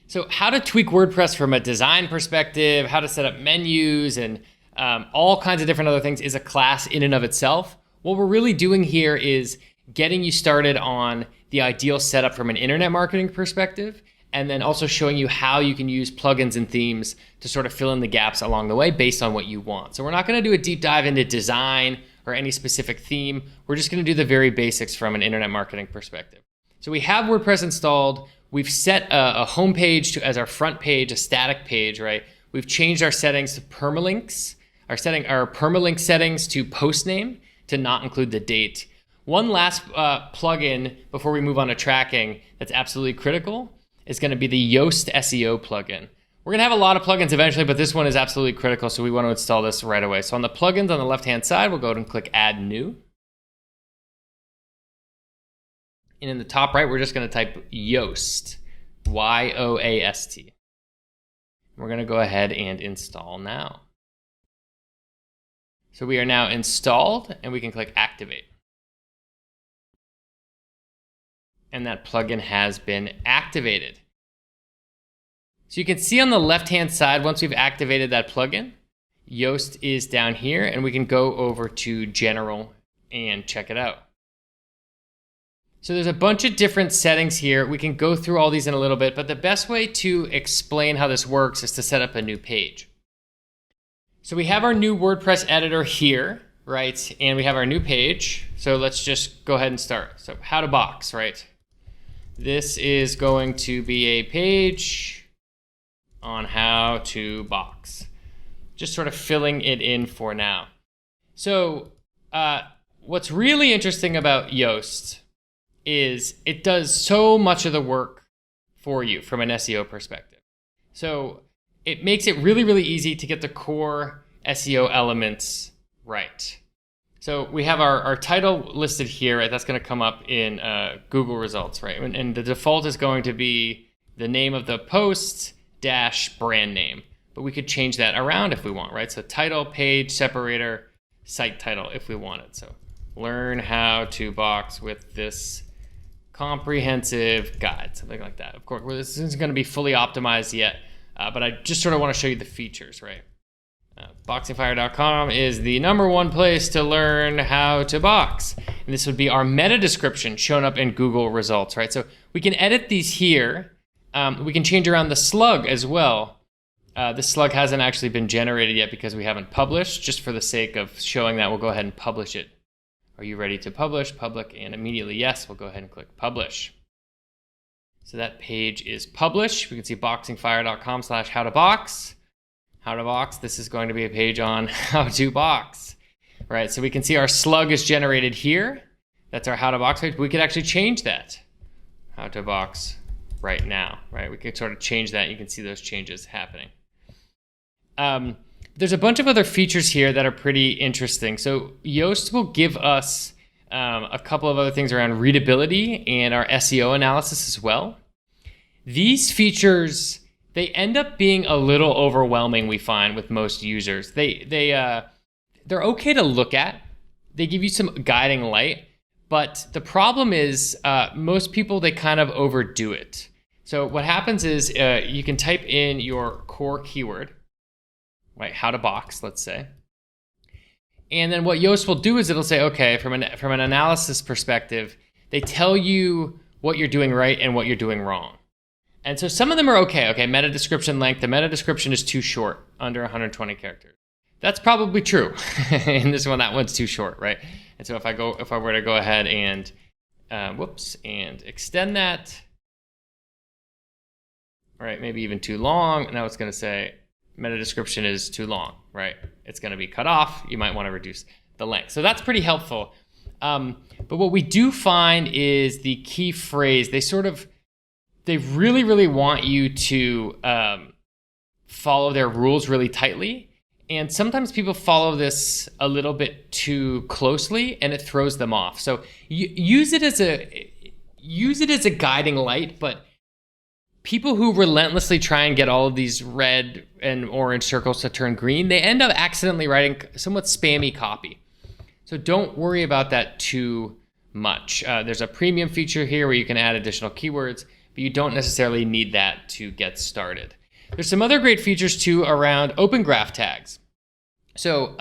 So how to tweak WordPress from a design perspective, how to set up menus, and all kinds of different other things is a class in and of itself. What we're really doing here is getting you started on the ideal setup from an internet marketing perspective, and then also showing you how you can use plugins and themes to sort of fill in the gaps along the way based on what you want. So we're not going to do a deep dive into design or any specific theme. We're just going to do the very basics from an internet marketing perspective. So we have WordPress installed. We've set a home page as our front page, a static page, right? We've changed our settings to permalinks, our permalink settings to post name to not include the date. One last plugin before we move on to tracking that's absolutely critical is going to be the Yoast SEO plugin. We're going to have a lot of plugins eventually, but this one is absolutely critical, so we want to install this right away. So on the plugins on the left-hand side, we'll go ahead and click Add New. And in the top right, we're just going to type Yoast, Y-O-A-S-T. We're going to go ahead and install now. So we are now installed, and we can click Activate. And that plugin has been activated. So you can see on the left-hand side, once we've activated that plugin, Yoast is down here, and we can go over to General and check it out. So there's a bunch of different settings here. We can go through all these in a little bit, but the best way to explain how this works is to set up a new page. So we have our new WordPress editor here, right? And we have our new page. So let's just go ahead and start. So how to box, right? This is going to be a page on how to box. Just sort of filling it in for now. So what's really interesting about Yoast is it does so much of the work for you from an SEO perspective. So it makes it really, really easy to get the core SEO elements right. So we have our title listed here, right? That's going to come up in Google results, right? And the default is going to be the name of the post dash brand name, but we could change that around if we want, right? So title, page, separator, site title if we wanted. So learn how to box with this comprehensive guide, something like that. Of course, this isn't going to be fully optimized yet, but I just sort of want to show you the features, right? Boxingfire.com is the #1 place to learn how to box. And this would be our meta description shown up in Google results, right? So we can edit these here. We can change around the slug as well. The slug hasn't actually been generated yet because we haven't published. Just for the sake of showing that, we'll go ahead and publish it. Are you ready to publish? Public, and immediately yes, we'll go ahead and click publish. So that page is published. We can see boxingfire.com/how-to-box. How to box. This is going to be a page on how to box, right? So we can see our slug is generated here. That's our how to box page. We could actually change that. How to box right now, right? We could sort of change that. You can see those changes happening. There's a bunch of other features here that are pretty interesting. So Yoast will give us a couple of other things around readability and our SEO analysis as well. These features, they end up being a little overwhelming, we find, with most users. They're okay to look at. They give you some guiding light, but the problem is most people, they kind of overdo it. So what happens is you can type in your core keyword, right? How to box, let's say. And then what Yoast will do is it'll say, okay, from an analysis perspective, they tell you what you're doing right and what you're doing wrong. And so some of them are okay. Okay, meta description length. The meta description is too short, under 120 characters. That's probably true. In this one, that one's too short, right? And so if I were to go ahead and and extend that, right? Maybe even too long. Now it's going to say meta description is too long, right? It's going to be cut off. You might want to reduce the length. So that's pretty helpful. But what we do find is the key phrase. They really, really want you to follow their rules really tightly. And sometimes people follow this a little bit too closely and it throws them off. So use it as a guiding light, but people who relentlessly try and get all of these red and orange circles to turn green, they end up accidentally writing somewhat spammy copy. So don't worry about that too much. There's a premium feature here where you can add additional keywords, but you don't necessarily need that to get started. There's some other great features too around open graph tags. So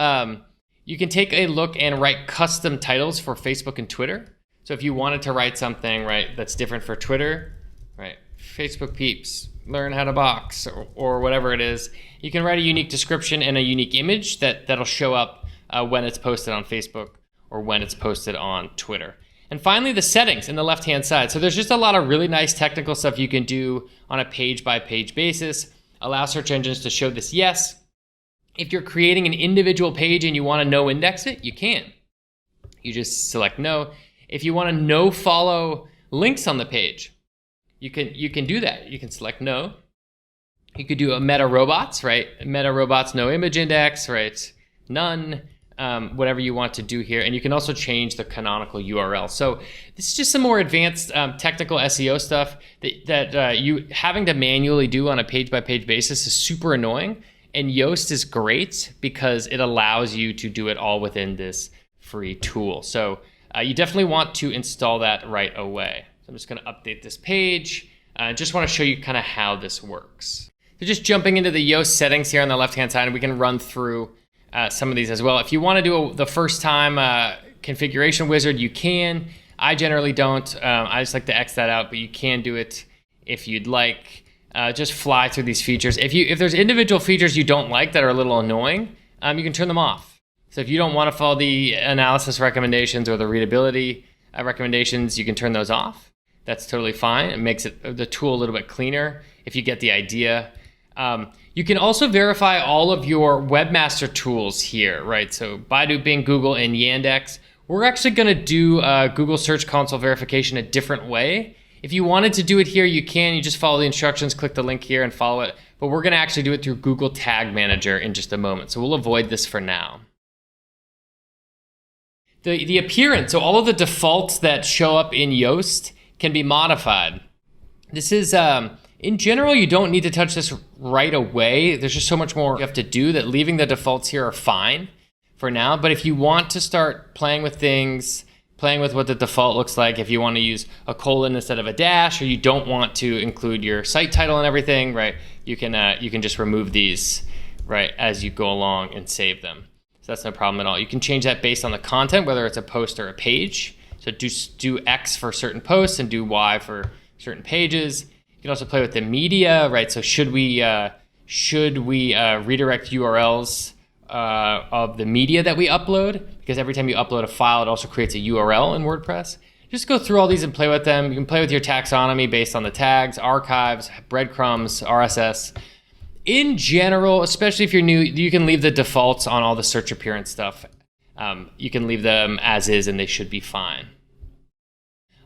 you can take a look and write custom titles for Facebook and Twitter. So if you wanted to write something, right, that's different for Twitter, right, Facebook peeps, learn how to box, or whatever it is, you can write a unique description and a unique image that'll show up when it's posted on Facebook or when it's posted on Twitter. And finally, the settings in the left-hand side. So there's just a lot of really nice technical stuff you can do on a page-by-page basis. Allow search engines to show this yes. If you're creating an individual page and you want to no index it, you can. You just select no. If you want to no follow links on the page, you can do that. You can select no. You could do a meta robots, right? Meta robots, no image index, right? None. Whatever you want to do here. And you can also change the canonical URL. So this is just some more advanced technical SEO stuff that you having to manually do on a page-by-page basis is super annoying. And Yoast is great because it allows you to do it all within this free tool. So you definitely want to install that right away. So I'm just going to update this page. I just want to show you kind of how this works. So just jumping into the Yoast settings here on the left-hand side, and we can run through some of these as well. If you want to do the first time configuration wizard, you can. I generally don't. I just like to X that out, but you can do it if you'd like. Just fly through these features. If there's individual features you don't like that are a little annoying, you can turn them off. So if you don't want to follow the analysis recommendations or the readability recommendations, you can turn those off. That's totally fine. It makes the tool a little bit cleaner if you get the idea. You can also verify all of your webmaster tools here, right? So Baidu, Bing, Google, and Yandex. We're actually going to do Google Search Console verification a different way. If you wanted to do it here, you can. You just follow the instructions, click the link here, and follow it. But we're going to actually do it through Google Tag Manager in just a moment. So we'll avoid this for now. The appearance, so all of the defaults that show up in Yoast can be modified. This is... in general, you don't need to touch this right away. There's just so much more you have to do that leaving the defaults here are fine for now. But if you want to start playing with things, playing with what the default looks like, if you want to use a colon instead of a dash, or you don't want to include your site title and everything, right? You can just remove these, right, as you go along and save them. So that's no problem at all. You can change that based on the content, whether it's a post or a page. So do X for certain posts and do Y for certain pages. You can also play with the media, right? So should we redirect URLs of the media that we upload? Because every time you upload a file, it also creates a URL in WordPress. Just go through all these and play with them. You can play with your taxonomy based on the tags, archives, breadcrumbs, RSS. In general, especially if you're new, you can leave the defaults on all the search appearance stuff. You can leave them as is and they should be fine.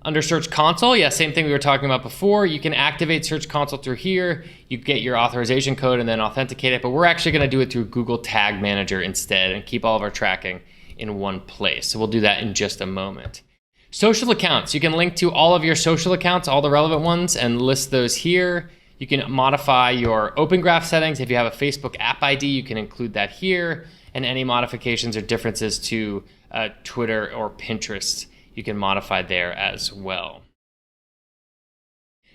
Under Search Console, yeah, same thing we were talking about before. You can activate Search Console through here. You get your authorization code and then authenticate it, but we're actually going to do it through Google Tag Manager instead and keep all of our tracking in one place. So we'll do that in just a moment. Social accounts. You can link to all of your social accounts, all the relevant ones, and list those here. You can modify your Open Graph settings. If you have a Facebook app ID, you can include that here. And any modifications or differences to Twitter or Pinterest, you can modify there as well.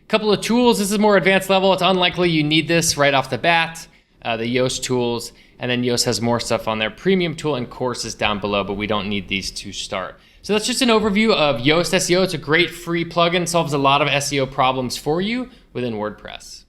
A couple of tools. This is more advanced level. It's unlikely you need this right off the bat. The Yoast tools, and then Yoast has more stuff on there. Premium tool and courses down below, but we don't need these to start. So that's just an overview of Yoast SEO. It's a great free plugin, solves a lot of SEO problems for you within WordPress.